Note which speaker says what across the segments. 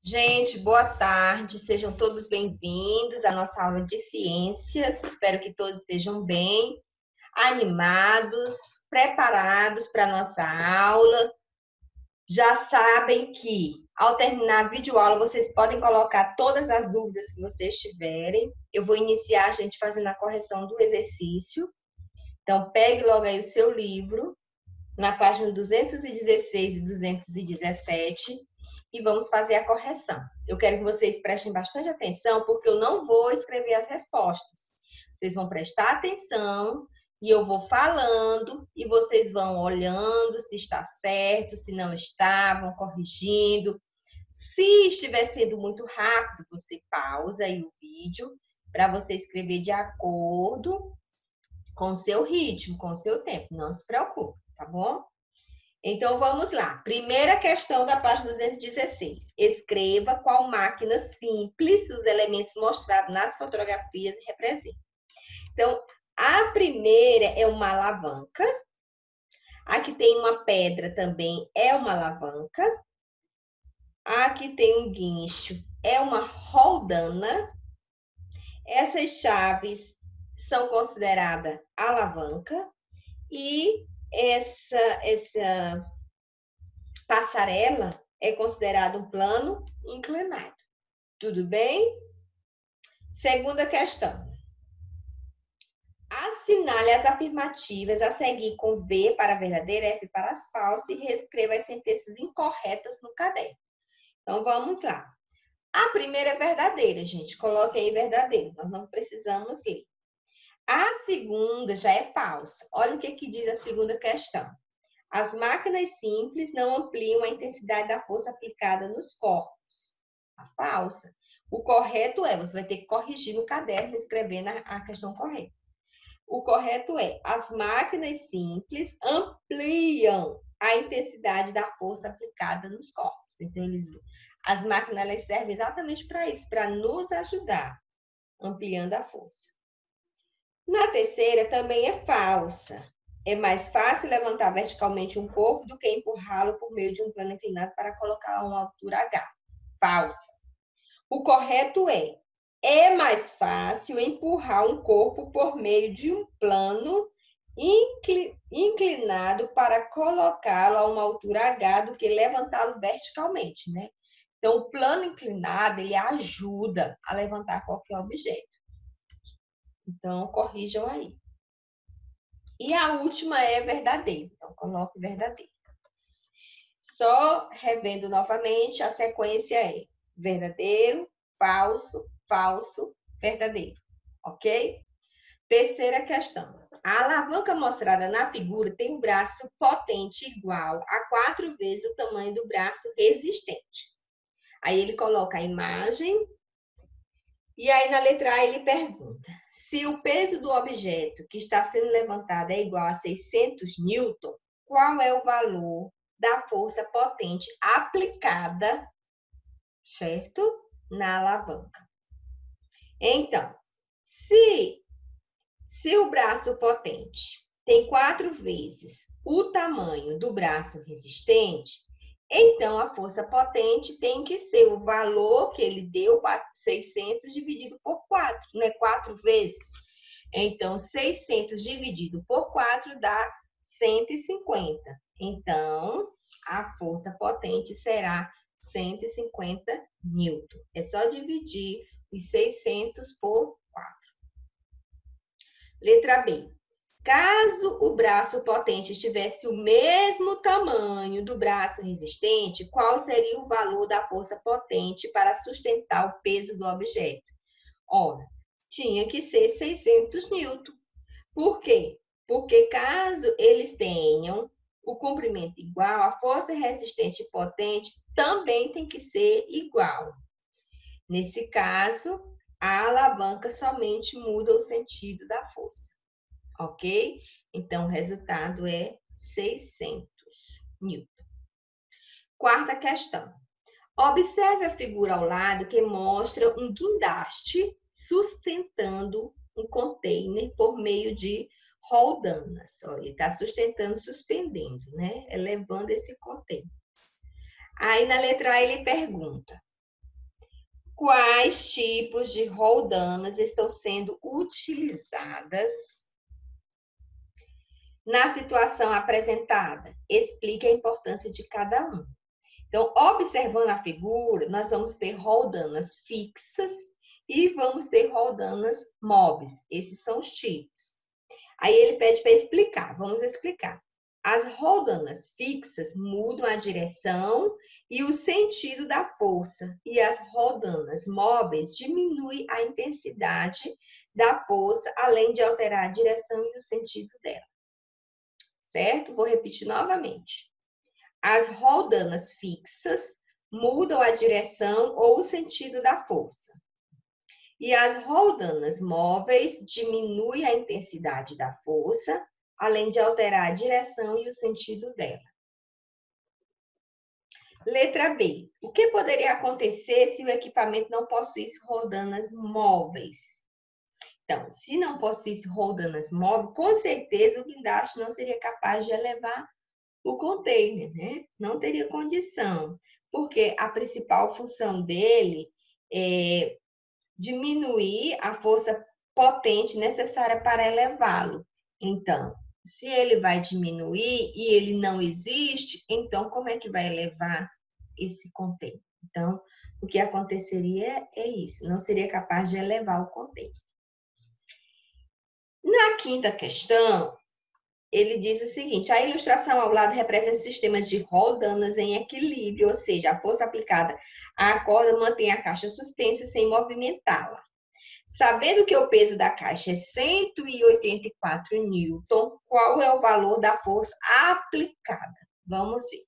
Speaker 1: Gente, boa tarde, sejam todos bem-vindos à nossa aula de ciências. Espero que todos estejam bem, animados, preparados para a nossa aula. Já sabem que, ao terminar a videoaula, vocês podem colocar todas as dúvidas que vocês tiverem. Eu vou iniciar a gente fazendo a correção do exercício. Então, pegue logo aí o seu livro, na página 216 e 217, e vamos fazer a correção. Eu quero que vocês prestem bastante atenção, porque eu não vou escrever as respostas. Vocês vão prestar atenção e eu vou falando e vocês vão olhando se está certo, se não está, vão corrigindo. Se estiver sendo muito rápido, você pausa aí o vídeo para você escrever de acordo com o seu ritmo, com o seu tempo. Não se preocupe, tá bom? Então, vamos lá. Primeira questão da página 216. Escreva qual máquina simples os elementos mostrados nas fotografias representam. Então, a primeira é uma alavanca. Aqui tem uma pedra também, é uma alavanca. Aqui tem um guincho, é uma roldana. Essas chaves são consideradas alavanca. E essa passarela é considerado um plano inclinado. Tudo bem? Segunda questão. Assinale as afirmativas a seguir com V para a verdadeira, F para as falsas e reescreva as sentenças incorretas no caderno. Então, vamos lá. A primeira é verdadeira, gente. Coloque aí verdadeiro. Nós não precisamos ler. A segunda já é falsa. Olha o que diz a segunda questão. As máquinas simples não ampliam a intensidade da força aplicada nos corpos. A falsa. O correto é, você vai ter que corrigir no caderno, escrevendo a questão correta. O correto é, as máquinas simples ampliam a intensidade da força aplicada nos corpos. Então, as máquinas elas servem exatamente para isso, para nos ajudar, ampliando a força. Na terceira, também é falsa. É mais fácil levantar verticalmente um corpo do que empurrá-lo por meio de um plano inclinado para colocá-lo a uma altura H. Falsa. O correto é mais fácil empurrar um corpo por meio de um plano inclinado para colocá-lo a uma altura H do que levantá-lo verticalmente, né? Então, o plano inclinado, ele ajuda a levantar qualquer objeto. Então, corrijam aí. E a última é verdadeiro. Então, coloque verdadeiro. Só revendo novamente, a sequência é verdadeiro, falso, falso, verdadeiro. Ok? Terceira questão. A alavanca mostrada na figura tem um braço potente igual a 4 vezes o tamanho do braço resistente. Aí ele coloca a imagem. E aí, na letra A, ele pergunta: se o peso do objeto que está sendo levantado é igual a 600 newton, qual é o valor da força potente aplicada, certo? Na alavanca. Então, se o braço potente tem 4 vezes o tamanho do braço resistente, então, a força potente tem que ser o valor que ele deu, 600 dividido por 4, né? 4 vezes. Então, 600 dividido por 4 dá 150. Então, a força potente será 150 newton. É só dividir os 600 por 4. Letra B. Caso o braço potente tivesse o mesmo tamanho do braço resistente, qual seria o valor da força potente para sustentar o peso do objeto? Ora, tinha que ser 600 newton. Por quê? Porque caso eles tenham o comprimento igual, a força resistente e potente também tem que ser igual. Nesse caso, a alavanca somente muda o sentido da força. Ok? Então, o resultado é 600 newton. Quarta questão. Observe a figura ao lado que mostra um guindaste sustentando um container por meio de roldanas. Ele está sustentando, suspendendo, né? Elevando esse container. Aí, na letra A, ele pergunta: Quais tipos de roldanas estão sendo utilizadas na situação apresentada? Explique a importância de cada um. Então, observando a figura, nós vamos ter roldanas fixas e vamos ter roldanas móveis. Esses são os tipos. Aí ele pede para explicar. Vamos explicar. As roldanas fixas mudam a direção e o sentido da força, e as roldanas móveis diminuem a intensidade da força, além de alterar a direção e o sentido dela. Certo? Vou repetir novamente. As roldanas fixas mudam a direção ou o sentido da força, e as roldanas móveis diminuem a intensidade da força, além de alterar a direção e o sentido dela. Letra B. O que poderia acontecer se o equipamento não possuísse roldanas móveis? Então, se não possuísse roldanas móveis, com certeza o guindaste não seria capaz de elevar o container, né? Não teria condição, porque a principal função dele é diminuir a força potente necessária para elevá-lo. Então, se ele vai diminuir e ele não existe, então como é que vai elevar esse container? Então, o que aconteceria é isso, não seria capaz de elevar o container. Na quinta questão, ele diz o seguinte: a ilustração ao lado representa o sistema de roldanas em equilíbrio, ou seja, a força aplicada à corda mantém a caixa suspensa sem movimentá-la. Sabendo que o peso da caixa é 184 newton, qual é o valor da força aplicada? Vamos ver.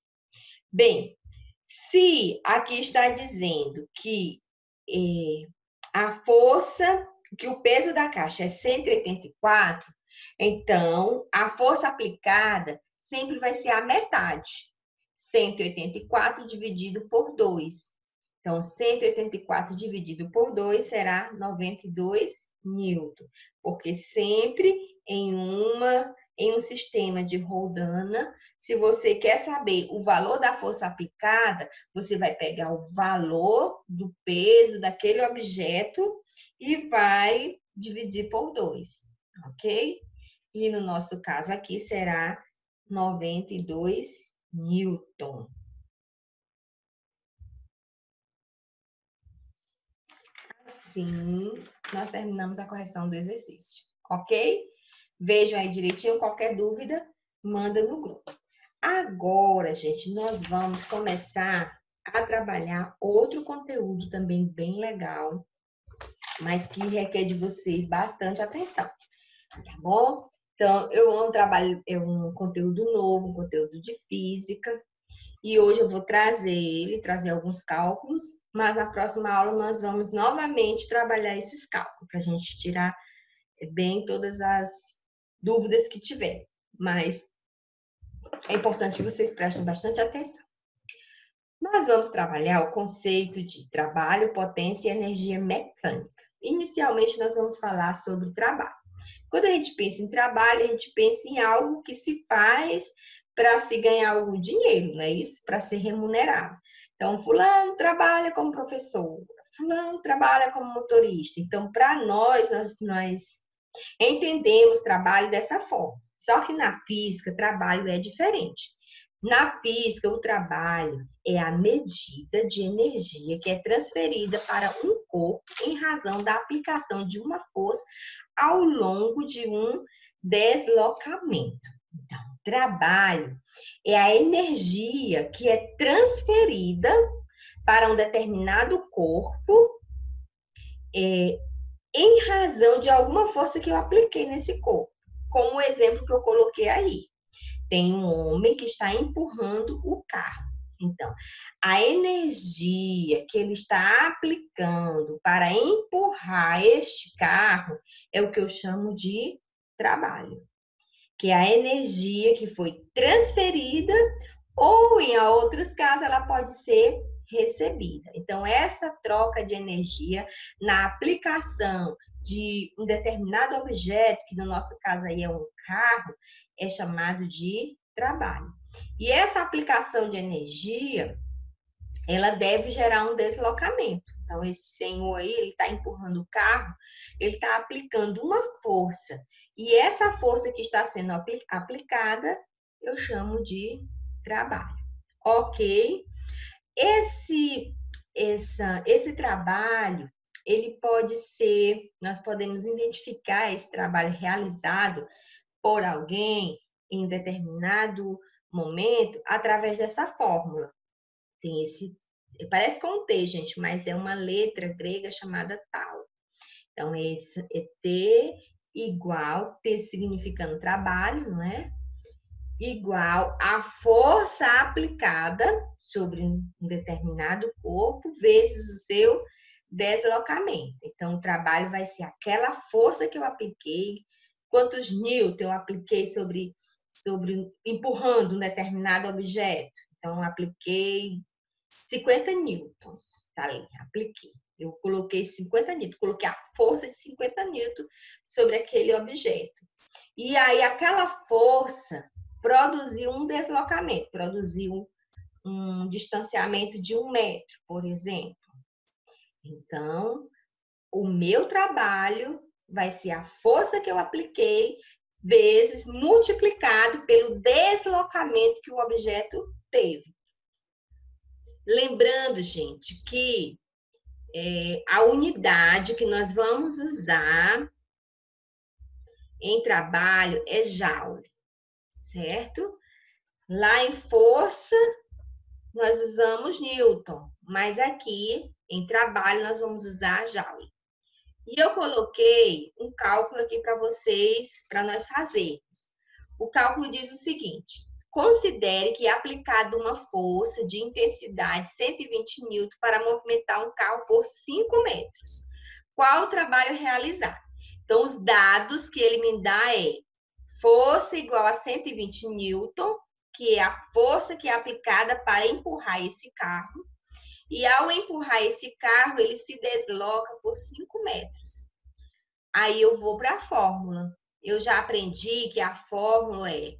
Speaker 1: Bem, se aqui está dizendo que a força, que o peso da caixa é 184, então a força aplicada sempre vai ser a metade. 184 dividido por 2. Então, 184 dividido por 2 será 92 newton, porque sempre em um sistema de roldana, se você quer saber o valor da força aplicada, você vai pegar o valor do peso daquele objeto e vai dividir por 2, ok? E no nosso caso aqui será 92 newton. Assim, nós terminamos a correção do exercício, ok? Vejam aí direitinho, qualquer dúvida, manda no grupo. Agora, gente, nós vamos começar a trabalhar outro conteúdo também bem legal, mas que requer de vocês bastante atenção, tá bom? Então, é um conteúdo novo, um conteúdo de física, e hoje eu vou trazer alguns cálculos, mas na próxima aula nós vamos novamente trabalhar esses cálculos, para a gente tirar bem todas as dúvidas que tiver. Mas é importante que vocês prestem bastante atenção. Nós vamos trabalhar o conceito de trabalho, potência e energia mecânica. Inicialmente, nós vamos falar sobre trabalho. Quando a gente pensa em trabalho, a gente pensa em algo que se faz para se ganhar o dinheiro, não é isso? Para ser remunerado. Então, fulano trabalha como professor, fulano trabalha como motorista. Então, para nós entendemos trabalho dessa forma. Só que na física, trabalho é diferente. Na física, o trabalho é a medida de energia que é transferida para um corpo em razão da aplicação de uma força ao longo de um deslocamento. Então, trabalho é a energia que é transferida para um determinado corpo em razão de alguma força que eu apliquei nesse corpo. Como o exemplo que eu coloquei aí. Tem um homem que está empurrando o carro. Então, a energia que ele está aplicando para empurrar este carro é o que eu chamo de trabalho, que é a energia que foi transferida ou, em outros casos, ela pode ser recebida. Então, essa troca de energia na aplicação de um determinado objeto, que no nosso caso aí é um carro, é chamado de trabalho. E essa aplicação de energia, ela deve gerar um deslocamento. Então, esse senhor aí, ele está empurrando o carro, ele está aplicando uma força. E essa força que está sendo aplicada, eu chamo de trabalho. Ok? Esse trabalho, ele pode ser, nós podemos identificar esse trabalho realizado por alguém em determinado momento através dessa fórmula. Tem esse, parece com T, gente, mas é uma letra grega chamada tau. Então, esse é T igual, T significando trabalho, não é? Igual a força aplicada sobre um determinado corpo vezes o seu deslocamento. Então, o trabalho vai ser aquela força que eu apliquei, quantos newton eu apliquei sobre empurrando um determinado objeto. Então, apliquei 50 newtons, tá ali, apliquei. Eu coloquei 50 newtons, coloquei a força de 50 newtons sobre aquele objeto. E aí, aquela força produziu um deslocamento, produziu um distanciamento de 1 metro, por exemplo. Então, o meu trabalho vai ser a força que eu apliquei vezes multiplicado pelo deslocamento que o objeto teve. Lembrando, gente, que a unidade que nós vamos usar em trabalho é joule, certo? Lá em força, nós usamos newton, mas aqui em trabalho nós vamos usar joule. E eu coloquei um cálculo aqui para vocês, para nós fazermos. O cálculo diz o seguinte: considere que é aplicada uma força de intensidade 120 N para movimentar um carro por 5 metros. Qual o trabalho realizado? Então, os dados que ele me dá é força igual a 120 N, que é a força que é aplicada para empurrar esse carro. E ao empurrar esse carro, ele se desloca por 5 metros. Aí eu vou para a fórmula. Eu já aprendi que a fórmula é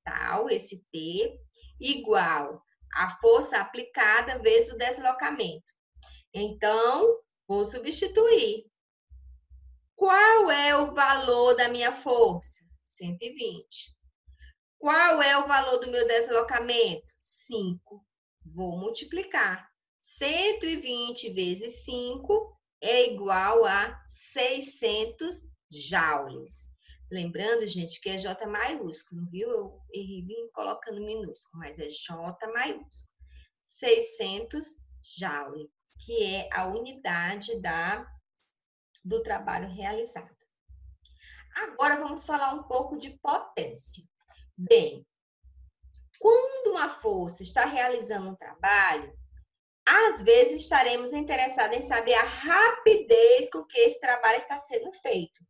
Speaker 1: tal, esse T, igual a força aplicada vezes o deslocamento. Então, vou substituir. Qual é o valor da minha força? 120. Qual é o valor do meu deslocamento? 5. Vou multiplicar. 120 vezes 5 é igual a 600 joules. Lembrando, gente, que é J maiúsculo, viu? Eu errei colocando minúsculo, mas é J maiúsculo. 600 joules, que é a unidade do trabalho realizado. Agora vamos falar um pouco de potência. Bem, quando uma força está realizando um trabalho, às vezes estaremos interessados em saber a rapidez com que esse trabalho está sendo feito.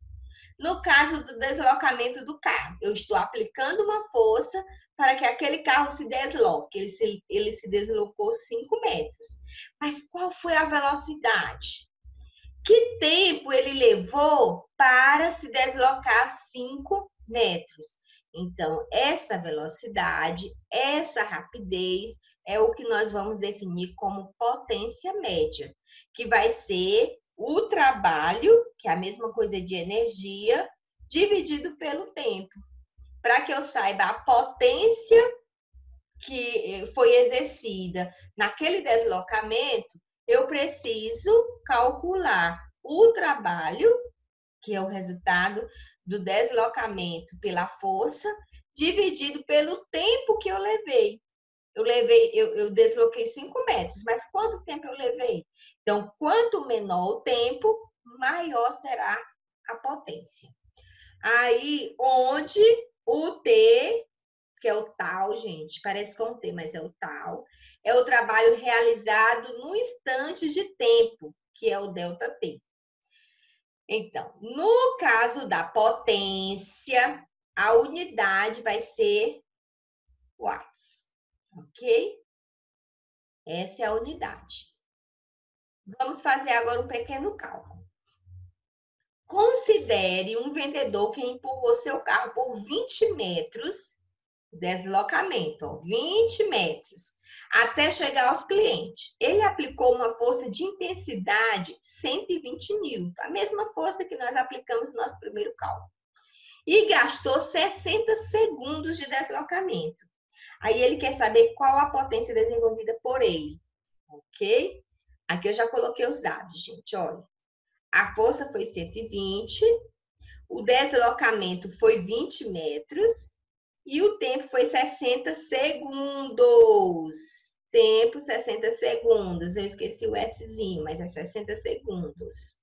Speaker 1: No caso do deslocamento do carro, eu estou aplicando uma força para que aquele carro se desloque. Ele se deslocou 5 metros. Mas qual foi a velocidade? Que tempo ele levou para se deslocar 5 metros? Então, essa velocidade, essa rapidez é o que nós vamos definir como potência média, que vai ser o trabalho, que é a mesma coisa de energia, dividido pelo tempo. Para que eu saiba a potência que foi exercida naquele deslocamento, eu preciso calcular o trabalho, que é o resultado do deslocamento pela força, dividido pelo tempo que eu levei. Eu desloquei 5 metros, mas quanto tempo eu levei? Então, quanto menor o tempo, maior será a potência. Aí, onde o T, que é o tal, gente, parece com T, mas é o tal, é o trabalho realizado no instante de tempo, que é o ΔT. Então, no caso da potência, a unidade vai ser watts, ok? Essa é a unidade. Vamos fazer agora um pequeno cálculo. Considere um vendedor que empurrou seu carro por 20 metros Deslocamento, ó, 20 metros, até chegar aos clientes. Ele aplicou uma força de intensidade 120 newton, a mesma força que nós aplicamos no nosso primeiro cálculo. E gastou 60 segundos de deslocamento. Aí ele quer saber qual a potência desenvolvida por ele, ok? Aqui eu já coloquei os dados, gente, olha. A força foi 120, o deslocamento foi 20 metros, e o tempo foi 60 segundos. Tempo, 60 segundos. Eu esqueci o Szinho, mas é 60 segundos.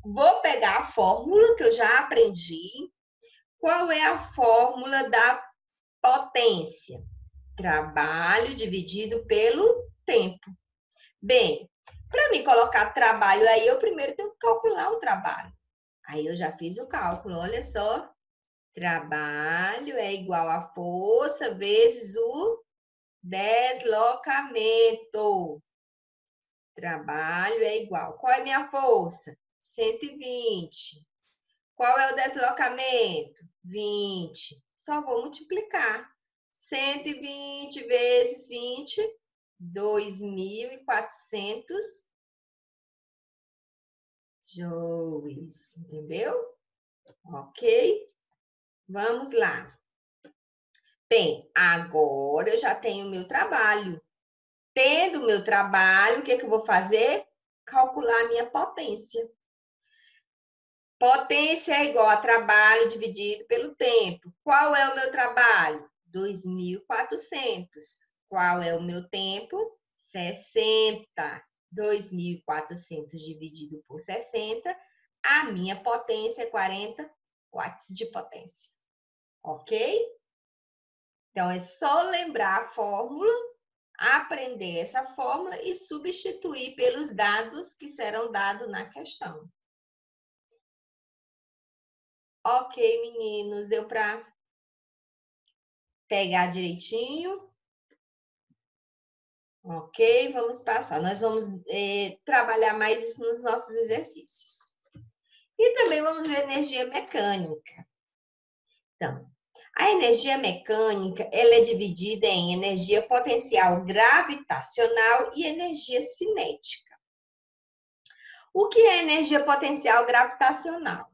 Speaker 1: Vou pegar a fórmula que eu já aprendi. Qual é a fórmula da potência? Trabalho dividido pelo tempo. Bem, para mim colocar trabalho aí, eu primeiro tenho que calcular o trabalho. Aí eu já fiz o cálculo, olha só. Trabalho é igual a força vezes o deslocamento. Trabalho é igual. Qual é a minha força? 120. Qual é o deslocamento? 20. Só vou multiplicar. 120 vezes 20, 2.400 joules. Entendeu? Ok? Vamos lá. Bem, agora eu já tenho o meu trabalho. Tendo o meu trabalho, o que é que eu vou fazer? Calcular a minha potência. Potência é igual a trabalho dividido pelo tempo. Qual é o meu trabalho? 2.400. Qual é o meu tempo? 60. 2.400 dividido por 60. A minha potência é 40 watts de potência. Ok? Então, é só lembrar a fórmula, aprender essa fórmula e substituir pelos dados que serão dados na questão. Ok, meninos, deu para pegar direitinho? Ok, vamos passar. Nós vamos trabalhar mais isso nos nossos exercícios. E também vamos ver energia mecânica. Então, a energia mecânica, ela é dividida em energia potencial gravitacional e energia cinética. O que é energia potencial gravitacional?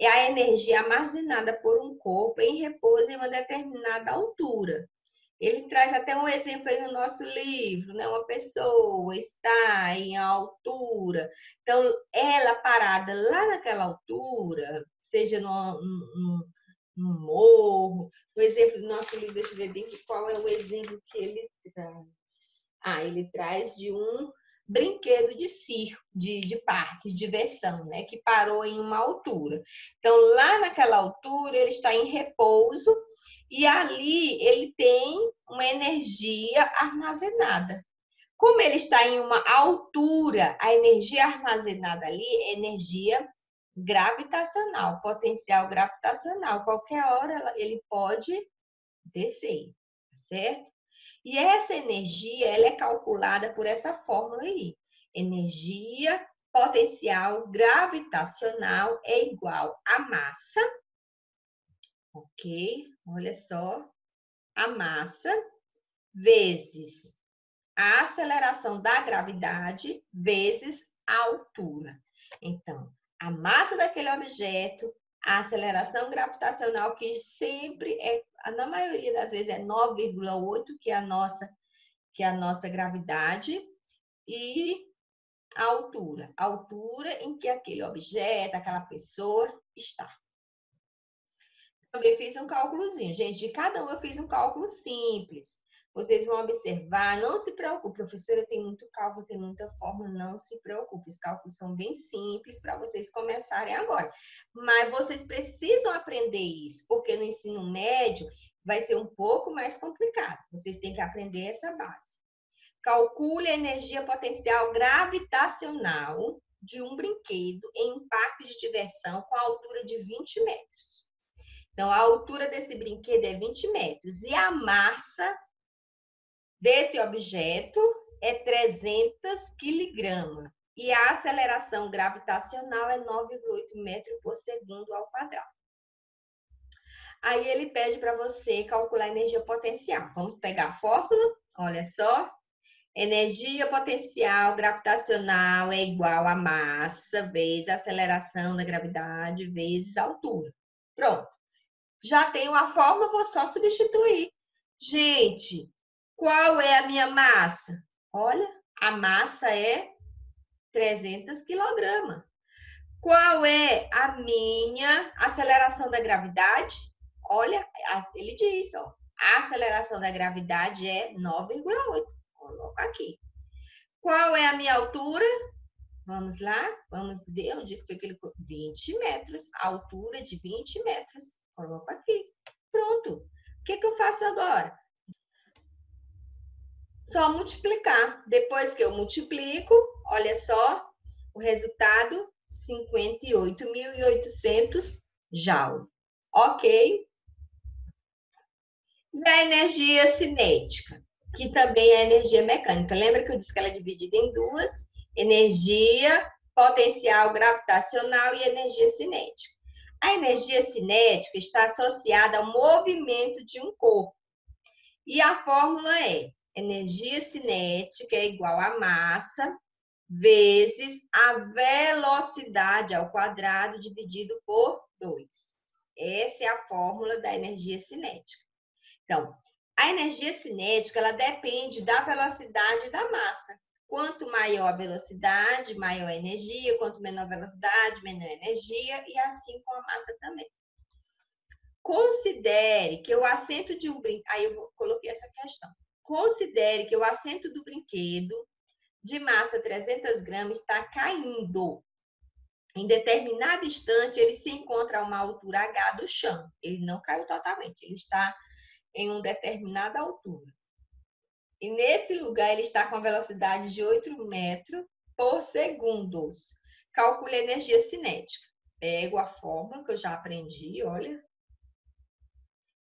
Speaker 1: É a energia armazenada por um corpo em repouso em uma determinada altura. Ele traz até um exemplo aí no nosso livro, né? Uma pessoa está em altura, então ela parada lá naquela altura, seja num morro. O exemplo do nosso livro, deixa eu ver bem qual é o exemplo que ele traz. Ele traz de um brinquedo de circo, de parque, de diversão, né? Que parou em uma altura. Então, lá naquela altura, ele está em repouso e ali ele tem uma energia armazenada. Como ele está em uma altura, a energia armazenada ali é energia gravitacional, potencial gravitacional. Qualquer hora ele pode descer, certo? E essa energia, ela é calculada por essa fórmula aí. Energia potencial gravitacional é igual a massa, ok? Olha só, a massa vezes a aceleração da gravidade vezes a altura. Então, a massa daquele objeto, a aceleração gravitacional, que sempre é, na maioria das vezes, é 9,8, que é a nossa gravidade, e a altura em que aquele objeto, aquela pessoa está. Também fiz um cálculozinho. Gente, de cada um eu fiz um cálculo simples. Vocês vão observar, não se preocupe, professora, tem muito cálculo, tem muita fórmula, não se preocupe. Os cálculos são bem simples para vocês começarem agora. Mas vocês precisam aprender isso, porque no ensino médio vai ser um pouco mais complicado. Vocês têm que aprender essa base. Calcule a energia potencial gravitacional de um brinquedo em um parque de diversão com a altura de 20 metros. Então, a altura desse brinquedo é 20 metros e a massa desse objeto é 300 quilogramas. E a aceleração gravitacional é 9,8 metros por segundo ao quadrado. Aí ele pede para você calcular a energia potencial. Vamos pegar a fórmula? Olha só. Energia potencial gravitacional é igual a massa vezes a aceleração da gravidade vezes a altura. Pronto. Já tenho a fórmula, vou só substituir. Gente, qual é a minha massa? Olha, a massa é 300 quilogramas. Qual é a minha aceleração da gravidade? Olha, ele diz, ó, a aceleração da gravidade é 9,8. Coloca aqui. Qual é a minha altura? Vamos lá, vamos ver onde foi que ele... 20 metros, a altura de 20 metros. Coloco aqui. Pronto. O que eu faço agora? Só multiplicar. Depois que eu multiplico, olha só, o resultado, 58.800 Joule. Ok? E a energia cinética, que também é energia mecânica. Lembra que eu disse que ela é dividida em duas? Energia potencial gravitacional e energia cinética. A energia cinética está associada ao movimento de um corpo. E a fórmula é: energia cinética é igual a massa vezes a velocidade ao quadrado dividido por 2. Essa é a fórmula da energia cinética. Então, a energia cinética, ela depende da velocidade da massa. Quanto maior a velocidade, maior a energia. Quanto menor a velocidade, menor a energia. E assim com a massa também. Considere que o assento de um brinquedo... Aí eu coloquei essa questão. Considere que o assento do brinquedo de massa 300 gramas está caindo. Em determinado instante, ele se encontra a uma altura H do chão. Ele não caiu totalmente, ele está em uma determinada altura. E nesse lugar, ele está com a velocidade de 8 metros por segundo. Calcule a energia cinética. Pego a fórmula que eu já aprendi, olha,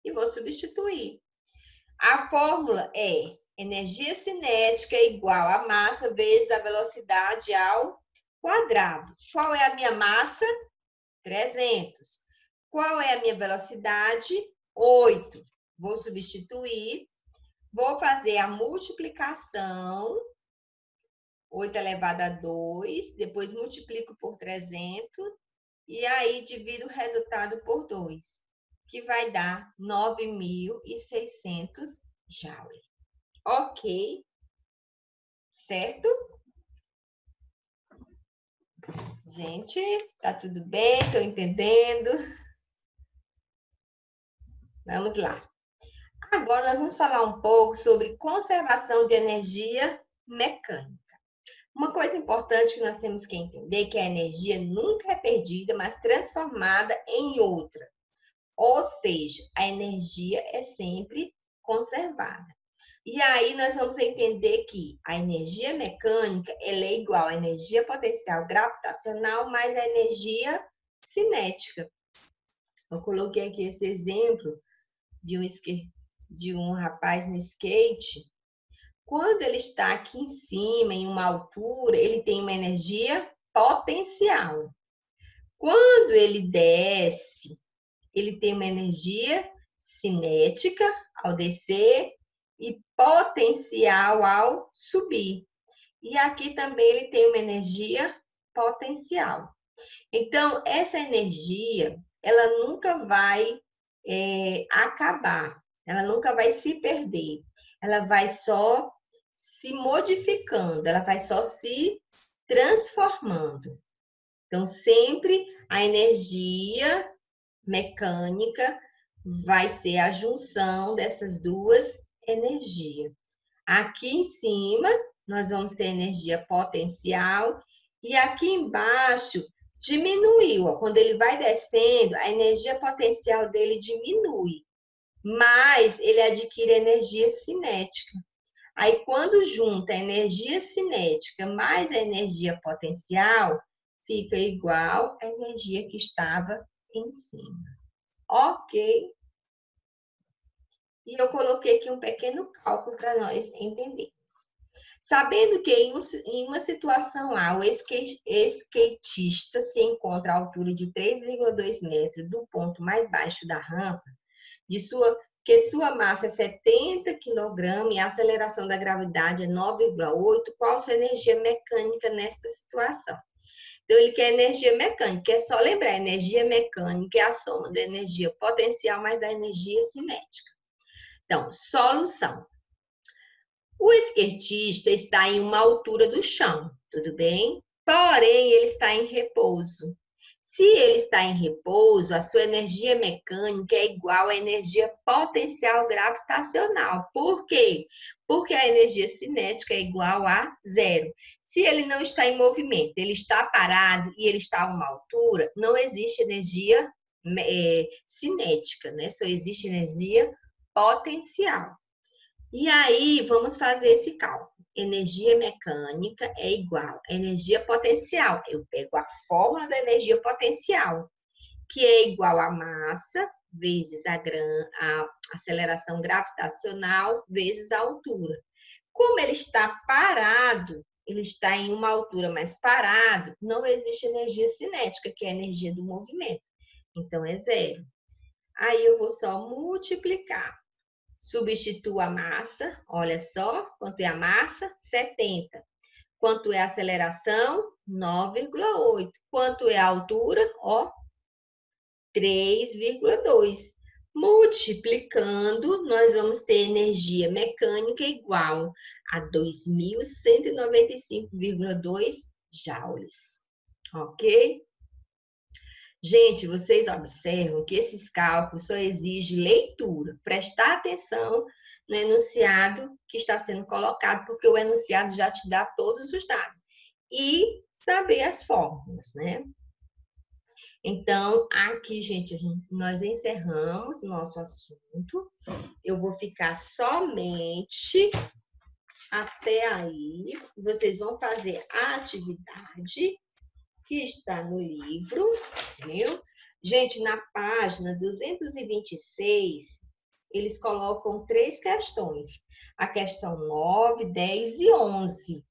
Speaker 1: e vou substituir. A fórmula é energia cinética igual a massa vezes a velocidade ao quadrado. Qual é a minha massa? 300. Qual é a minha velocidade? 8. Vou substituir. Vou fazer a multiplicação. 8 elevado a 2. Depois multiplico por 300. E aí divido o resultado por 2. Que vai dar 9.600 Joule. Ok? Certo? Gente, tá tudo bem? Tô entendendo? Vamos lá. Agora nós vamos falar um pouco sobre conservação de energia mecânica. Uma coisa importante que nós temos que entender é que a energia nunca é perdida, mas transformada em outra. Ou seja, a energia é sempre conservada. E aí nós vamos entender que a energia mecânica ela é igual à energia potencial gravitacional mais a energia cinética. Eu coloquei aqui esse exemplo de um rapaz no skate. Quando ele está aqui em cima, em uma altura, ele tem uma energia potencial. Quando ele desce, ele tem uma energia cinética ao descer e potencial ao subir. E aqui também ele tem uma energia potencial. Então, essa energia, ela nunca vai acabar, ela nunca vai se perder, ela vai só se modificando, ela vai só se transformando. Então, sempre a energia mecânica vai ser a junção dessas duas energias. Aqui em cima, nós vamos ter energia potencial e aqui embaixo diminuiu. Ó. Quando ele vai descendo, a energia potencial dele diminui, mas ele adquire energia cinética. Aí, quando junta a energia cinética mais a energia potencial, fica igual à energia que estava em cima. Ok? E eu coloquei aqui um pequeno cálculo para nós entendermos. Sabendo que em uma situação A, o skatista se encontra à altura de 3,2 metros do ponto mais baixo da rampa, que sua massa é 70 kg e a aceleração da gravidade é 9,8, qual sua energia mecânica nesta situação? Então, ele quer energia mecânica. É só lembrar, energia mecânica é a soma da energia potencial mais da energia cinética. Então, solução. O skatista está em uma altura do chão, tudo bem? Porém, ele está em repouso. Se ele está em repouso, a sua energia mecânica é igual à energia potencial gravitacional. Por quê? Porque a energia cinética é igual a zero. Se ele não está em movimento, ele está parado e ele está a uma altura, não existe energia cinética, né? Só existe energia potencial. E aí, vamos fazer esse cálculo. Energia mecânica é igual a energia potencial. Eu pego a fórmula da energia potencial, que é igual a massa vezes a aceleração gravitacional vezes a altura. Como ele está parado, ele está em uma altura mais parado, não existe energia cinética, que é a energia do movimento. Então, é zero. Aí, eu vou só multiplicar. Substitua a massa, olha só, quanto é a massa? 70. Quanto é a aceleração? 9,8. Quanto é a altura? Ó, 3,2. Multiplicando, nós vamos ter energia mecânica igual a 2.195,2 joules. Ok? Gente, vocês observam que esses cálculos só exigem leitura, prestar atenção no enunciado que está sendo colocado, porque o enunciado já te dá todos os dados. E saber as fórmulas, né? Então, aqui, gente, nós encerramos nosso assunto. Eu vou ficar somente até aí. Vocês vão fazer a atividade que está no livro, viu? Gente, na página 226, eles colocam 3 questões. A questão 9, 10 e 11.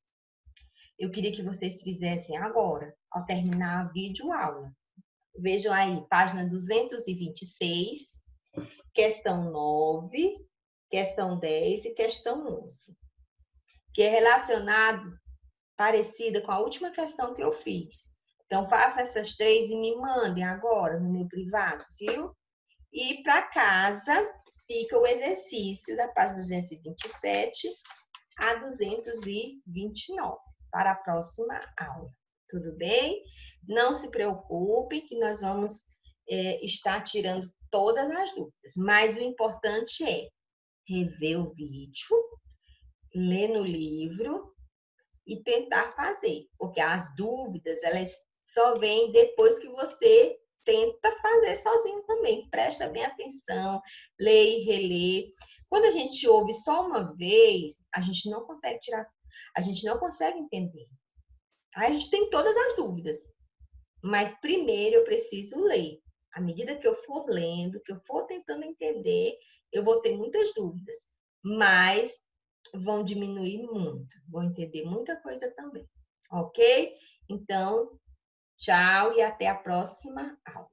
Speaker 1: Eu queria que vocês fizessem agora, ao terminar a videoaula. Vejam aí, página 226, questão 9, questão 10 e questão 11. Que é relacionado, parecida com a última questão que eu fiz. Então, façam essas 3 e me mandem agora no meu privado, viu? E para casa fica o exercício da página 227 a 229 para a próxima aula. Tudo bem? Não se preocupem que nós vamos estar tirando todas as dúvidas. Mas o importante é rever o vídeo, ler no livro e tentar fazer, porque as dúvidas, elas só vêm depois que você tenta fazer sozinho também. Presta bem atenção, lê e relê. Quando a gente ouve só uma vez, a gente não consegue tirar, a gente não consegue entender. Aí a gente tem todas as dúvidas, mas primeiro eu preciso ler. À medida que eu for lendo, que eu for tentando entender, eu vou ter muitas dúvidas, mas vão diminuir muito, vão entender muita coisa também, ok? Então, tchau e até a próxima aula.